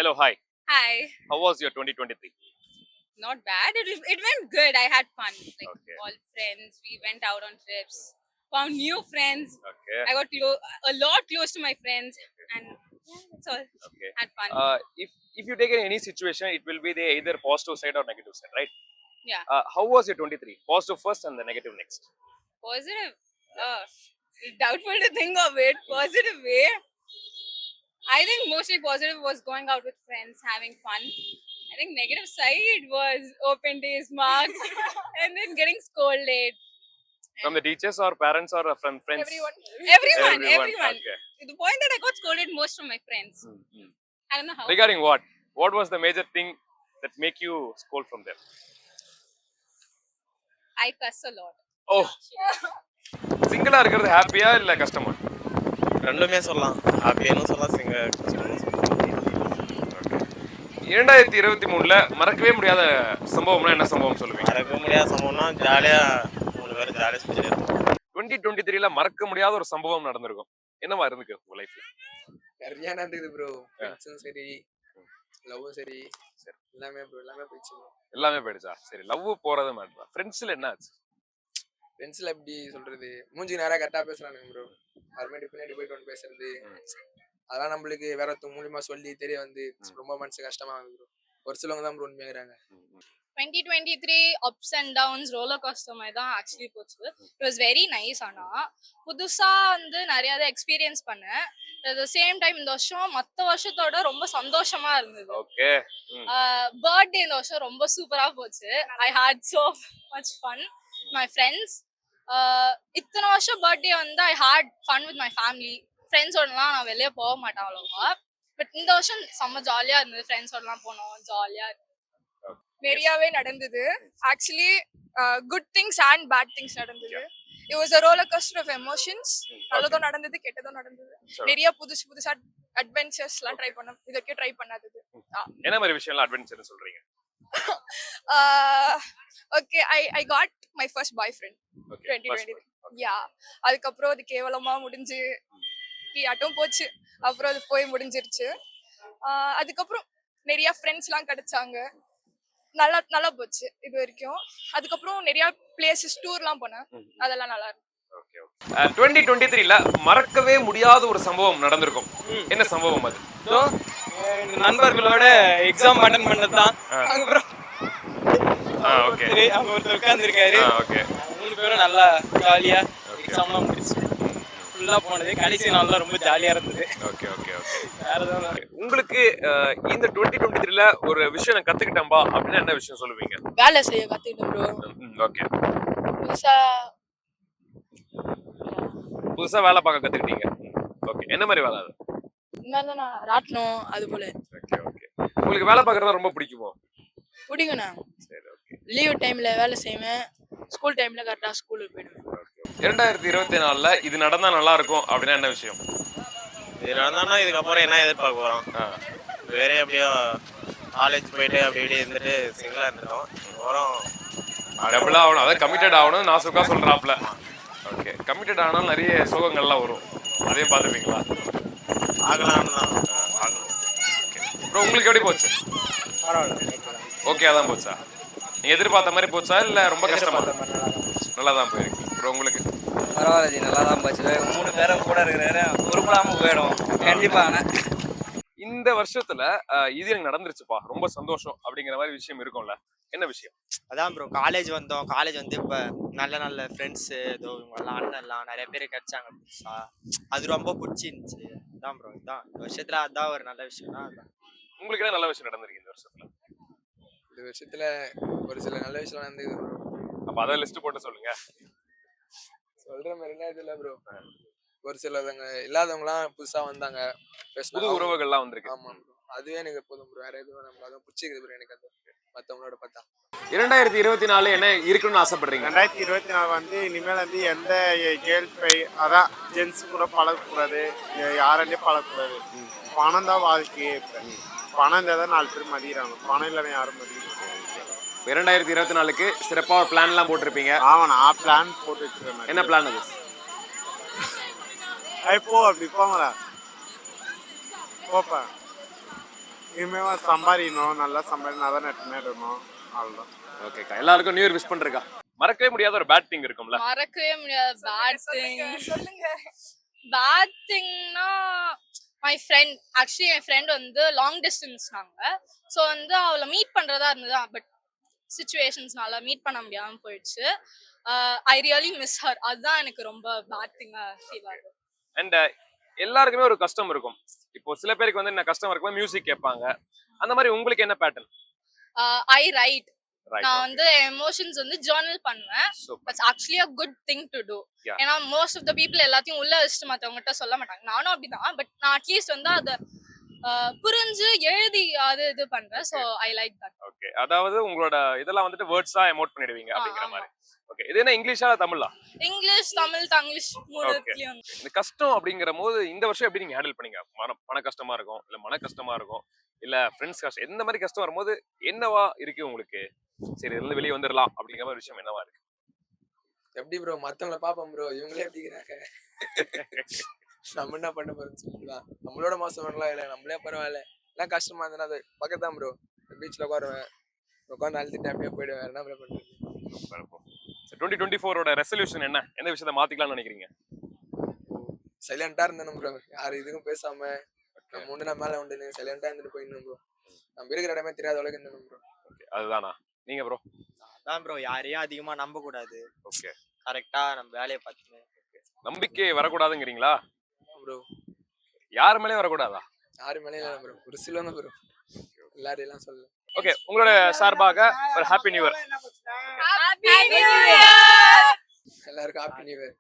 Hello, hi. Hi. How was your 2023? Not bad. It went good. I had fun. Like Okay. all friends. We went out on trips. Found new friends. Okay. I got a lot close to my friends. And yeah, that's all. Okay. Had fun. If you take any situation, it will be the either positive side or negative side, right? Yeah. How was your 23? Positive first and the negative next. Positive. Doubtful to think of it. Positive way. I think mostly positive was going out with friends, having fun. I think negative side was open days, marks, and then getting scolded. From the teachers or parents or from friends? Everyone. Okay. To the point that I got scolded most from my friends. I don't know how. Regarding what? What was the major thing that make you scold from them? I cuss a lot. Oh, சிங்கிளா இருக்கிறது ஹாப்பியா இல்ல கஷ்டமா? ரெண்டுமே சொல்லலாம். ஹாப்பியானும் சொல்லலாம், கஷ்டமும் சொல்லலாம். 2023ல மறக்கவே முடியாத சம்பவம்னா என்ன சம்பவம் சொல்லுவீங்க? மறக்க முடியாத சம்பவம்னா ஜாலியா 3 பேரும் ஜாலியா சுத்திட்டு இருந்தோம். 2023ல மறக்க முடியாத ஒரு சம்பவம் நடந்திருக்கும். என்னவா இருந்துக்கு உங்க லைஃப்ல? நிறைய நடந்தது ப்ரோ. ஃப்ரெண்ட்ஸும் சரி, லவ்வும் சரி, எல்லாமே ப்ரோ, எல்லாமே போயிடுச்சு ப்ரோ. எல்லாமே போயிடுச்சா? சரி, லவ் போறது மாதிரி. ஃப்ரெண்ட்ஸ்ல என்ன ஆச்சு? ஃப்ரெண்ட்ஸ்ல எப்படி சொல்றது, மூஞ்சி நேரா கரெக்டா பேசுறானுங்க ப்ரோ. அப்புறமேட்டு பின்னாடி போயிட்டு வந்து பேசுறது, அதெல்லாம் நம்மளுக்கு வேற ஒருத்தவங்க மூலியமா சொல்லி தெரிய வந்து ரொம்ப மனசு கஷ்டமா வந்து ப்ரோ. ஒரு சிலவங்க தான் bro உண்மையாகிறாங்க. 2023 ups and downs roller coaster மாதிரி தான் ஆக்சுவலி போச்சு. It was very nice. ஆனா புதுசா வந்து நிறைய எக்ஸ்பீரியன்ஸ் பண்ணேன். அட் த சேம் டைம் இந்த வருஷம் மற்ற வருஷத்தோட ரொம்ப சந்தோஷமா இருந்தது. ஓகே. பர்த்டே இந்த வருஷம் ரொம்ப சூப்பரா போச்சு. I had so much fun my friends. இத்தனை வருஷம் பர்த்டே வந்து I had fun with my family. ஃப்ரெண்ட்ஸோடலாம் நான் வெளியே போக மாட்டேன் அவ்வளோவா. பட் இந்த வருஷம் செம்ம ஜாலியா இருந்தது. ஃப்ரெண்ட்ஸோடலாம் போனோம், ஜாலியா இருந்தது. நிறையவே நடந்தது. Actually good things and bad things நடந்தது. It was a roller coaster of emotions. நல்லதும் நடந்தது, கெட்டதும் நடந்தது. நிறைய புதுசா அட்வென்ச்சர்ஸ்லாம் ட்ரை பண்ணோம். இதுக்கே ட்ரை பண்ணாதது. என்ன மாதிரி விஷயம்லாம் அட்வென்ச்சர்னு சொல்றீங்க? Okay, I got my first bye friend 2023. யா, அதுக்கப்புறம் அது கேவலமா முடிஞ்சு ஆட்டும் போச்சு. அப்புறம் அது போய் முடிஞ்சிருச்சு. அதுக்கப்புறம் நிறைய ஃப்ரெண்ட்ஸ்லாம் கிடைச்சாங்க. நல்லா போச்சு இது வரைக்கும். அதுக்கப்புறம் நிறைய பிளேசஸ் டூர்லாம் போனேன். அதெல்லாம் நல்லா இருக்கு. 2023ல மறக்கவே முடியாத ஒரு சம்பவம் நடந்திருக்கும். என்ன சம்பவம் அது? நண்பர்களோட எக்ஸாம் அட்டெண்ட் பண்ணது தான். ஓகே. அவங்க ஒருத்தர் உட்கார்ந்துருக்காரு. ஓகே. 3 பேரும் நல்லா ஜாலியா எக்ஸாம்லாம் முடிச்சு ஃபுல்லா போனது. கடைசி நாள்லாம் ரொம்ப ஜாலியா இருந்தது. ஓகே. உங்களுக்கு இந்த 2023ல ஒரு விஷயம் நான் கத்துக்கிட்டேன்பா அப்படின்னா என்ன விஷயம் சொல்லுவீங்க? வேலை செய்ய கத்துக்கிட்டேன் ப்ரோ. ஓகே. புதுசா வேலை பார்க்க கத்துக்கிட்டீங்க. ஓகே. என்ன மாதிரி வேலை அது? ராட்டணும் அது போல. ஓகே. உங்களுக்கு வேலை பார்க்கறது ரொம்ப பிடிக்குமோ? பிடிக்கும்ண்ணா. சரி, ஓகே. லீவ் டைம்ல வேலை செய்வேன். ஸ்கூல் டைம்ல கரெக்டா ஸ்கூலுக்கு போயிடுவேன். 2024ல இது நடந்தா நல்லா இருக்கும் அப்படின்னா என்ன விஷயம்? இது நடந்தானா இதுக்கப்புறம் என்ன எதிர்பார்க்க போறோம்? வேற எப்படியோ காலேஜ் போயிட்டு அப்படி இப்படி இருந்துட்டு சிங்கிளா இருந்துட்டோம். அப்புறம் டபுளா ஆகணும், அதாவது கமிட்டட் ஆகணும். நான் சுக்கா சொல்றாப்ல. ஓகே. கமிட்டட் ஆனாலும் நிறைய சோகங்கள்லாம் வரும். அதையும் பார்த்துப்பீங்களா? ஆகலாம்னு தான் ஆகணும். அப்புறம் உங்களுக்கு எப்படி போச்சு? ஓகே, அதான் போச்சா? நீங்க எதிர்பார்த்த மாதிரி போச்சா இல்ல ரொம்ப கஷ்டமா? நல்லா தான் போயிருக்கு. அப்புறம் உங்களுக்கு? பரவாயில்ல, நல்லா தான் போச்சு. 3 பேரும் கூட இருக்கிறாரு, உருப்படாம போயிடும் கண்டிப்பா. இந்த வருஷத்துல இது எனக்கு நடந்துருச்சுப்பா, ரொம்ப சந்தோஷம் அப்படிங்கிற மாதிரி விஷயம் இருக்கும்ல, என்ன விஷயம்? அதான் ப்ரோ, காலேஜ் வந்தோம். காலேஜ் வந்து இப்போ நல்ல ஃப்ரெண்ட்ஸு இதோ இவங்கெல்லாம் அண்ணன்லாம் நிறைய பேர் கிடைச்சாங்க புதுசா. அது ரொம்ப பிடிச்சிருந்துச்சு. அதான் ப்ரோ, இதுதான் இந்த வருஷத்துல அதான் ஒரு நல்ல விஷயம்னா அதான். உங்களுக்கு என்ன நல்ல விஷயம் நடந்திருக்கு இந்த வருஷத்துல? இந்த வருஷத்துல ஒரு சில நல்ல விஷயம் நடந்தது ப்ரோ. அப்ப அதை லிஸ்ட் போட்டு சொல்லுங்க. சொல்ற மாதிரிலாம் இது இல்லை ப்ரோ. ஒரு சிலவங்க இல்லாதவங்கலாம் புதுசா வந்தாங்க, புது உறவுகள்லாம் வந்திருக்கு. ஆமா ப்ரோ, அதுவே எனக்கு போதும் ப்ரோ. வேற எதுவும் நம்ம அதான் பிடிச்சிக்குது ப்ரோ எனக்கு. அது மற்றவங்களோட பார்த்தா 2024 என்ன இருக்குன்னு ஆசைப்படுறீங்க? 2024 வந்து இனிமேல் வந்து எந்த கேர்ள் ஃப்ரை அதான் ஜென்ஸ் கூட பழகக்கூடாது, யாராலையும் பழகக்கூடாது. பணம் தான் வாழ்க்கையே. இப்போ பணம் இருந்தால் தான் 4 பேர் மதிக்கிறாங்க. பணம் இல்லைன்னா யாரும் மதிக்கிறாங்க. 2024க்கு சிறப்பாக பிளான்லாம் போட்டிருப்பீங்க. ஆமாம், நான் பிளான் போட்டு வச்சுருக்கேன். என்ன பிளான் அது? அப்படி போங்களா போப்பேன். இனிமேல் சம்பாதிக்கணும், நல்லா சம்பாதிக்கணும், அதான் நெட் நேடணும், அவ்வளோதான். ஓகேக்கா, எல்லாருக்கும் நியூ இயர் விஷ் பண்றேக்கா. மறக்கவே முடியாத ஒரு பேட் திங் இருக்கும்ல? மறக்கவே முடியாது பேட் திங். சொல்லுங்க. பேட் திங்னா மை ஃப்ரெண்ட், ஆக்சுவலி என் ஃப்ரெண்ட் வந்து லாங் டிஸ்டன்ஸ் நாங்க. ஸோ வந்து அவளை மீட் பண்றதா இருந்ததா, பட் சுச்சுவேஷன்ஸ்னால மீட் பண்ண முடியாம போயிடுச்சு. I really miss her. அதுதான் எனக்கு ரொம்ப பேட் திங்கா ஃபீல் ஆகுது. அண்ட் எல்லாருக்குமே ஒரு கஷ்டம் இருக்கும். இப்போ சில பேருக்கு வந்து என்ன கஷ்டம் இருக்கும்போது மியூசிக் கேட்பாங்க. அந்த மாதிரி உங்களுக்கு என்ன பேட்டர்ன்? ஐ ரைட். நான் வந்து எமோஷன்ஸ் வந்து ஜர்னல் பண்ணுவேன். It's actually a good thing to do. ஏன்னா மோஸ்ட் ஆஃப் த பீப்புள் எல்லாத்தையும் உள்ள வச்சுட்டு மற்றவங்ககிட்ட சொல்ல மாட்டாங்க. நானும் அப்படிதான். பட் நான் அட்லீஸ்ட் வந்து அதை புரிஞ்சு எழுதி அது இது பண்றேன். So I like that. Okay, அதாவது உங்களோட இதெல்லாம் வந்துட்டு வேர்ட்ஸா எமோட் பண்ணிடுவீங்க அப்படிங்கிற மாதிரி. ஓகே, இது என்ன இங்கிலீஷா தமிழா? இங்கிலீஷ், தமிழ், தங்கிலீஷ் மூணுலயும். இந்த கஷ்டம் அப்படிங்கிற போது இந்த வருஷம் எப்படி நீங்க ஹேண்டில் பண்ணீங்க? பண கஷ்டமா இருக்கும், இல்ல மன கஷ்டமா இருக்கும், இல்ல ஃப்ரெண்ட்ஸ் கஷ்டம், எந்த மாதிரி கஷ்டம் வரும்போது என்னவா இருக்கு உங்களுக்கு? சரி, இதுல இருந்து வெளியே வந்துடலாம் அப்படிங்கிற மாதிரி விஷயம் என்னவா இருக்கு? எப்படி ப்ரோ மத்தவங்கள பாப்போம் ப்ரோ, இவங்களே எப்படிங்கிறாங்க, நம்ம என்ன பண்ண போறோம்னு சொல்லிக்கலாம். நம்மளோட மோசம் பண்ணலாம் இல்லை, நம்மளே பரவாயில்ல. எல்லாம் கஷ்டமா இருந்தா அது பக்கத்து தான் ப்ரோ. பீச்ல உட்காருவேன், உட்காந்து அழுத்திட்டு அப்படியே போயிடுவேன். என்ன பண்றது? 2024ஓட ரெசல்யூஷன் என்ன? எந்த விஷயத்தை மாத்திக்கலாம்னு நினைக்கிறீங்க? சைலண்டா இருந்தேன் ப்ரோ, யாரு இதுக்கும் பேசாம நம்ம உண்டு நம்ம மேல உண்டு சைலண்டா இருந்துட்டு போயிடணும் ப்ரோ. நம்ம இருக்கிற இடமே தெரியாத அளவுக்கு இருந்தணும் ப்ரோ. ஓகே, அதுதானா? நீங்க ப்ரோ? அதான் ப்ரோ, யாரையும் அதிகமா நம்ப கூடாது. ஓகே, கரெக்டா நம்ம வேலையை பார்த்துன்னு. நம்பிக்கை வரக்கூடாதுங்கிறீங்களா ப்ரோ? யார் மேலேயும் வரக்கூடாதா? யாரு மேலேயும் இல்லை ப்ரோ, ஒரு சிலவங்க ப்ரோ, எல்லாரையும் எல்லாம் சொல்லல. ஓகே, உங்களோட சார்பாக ஒரு happy new year. Happy New Year. எல்லாருக்கும் ஹாப்பி நியூ இயர்.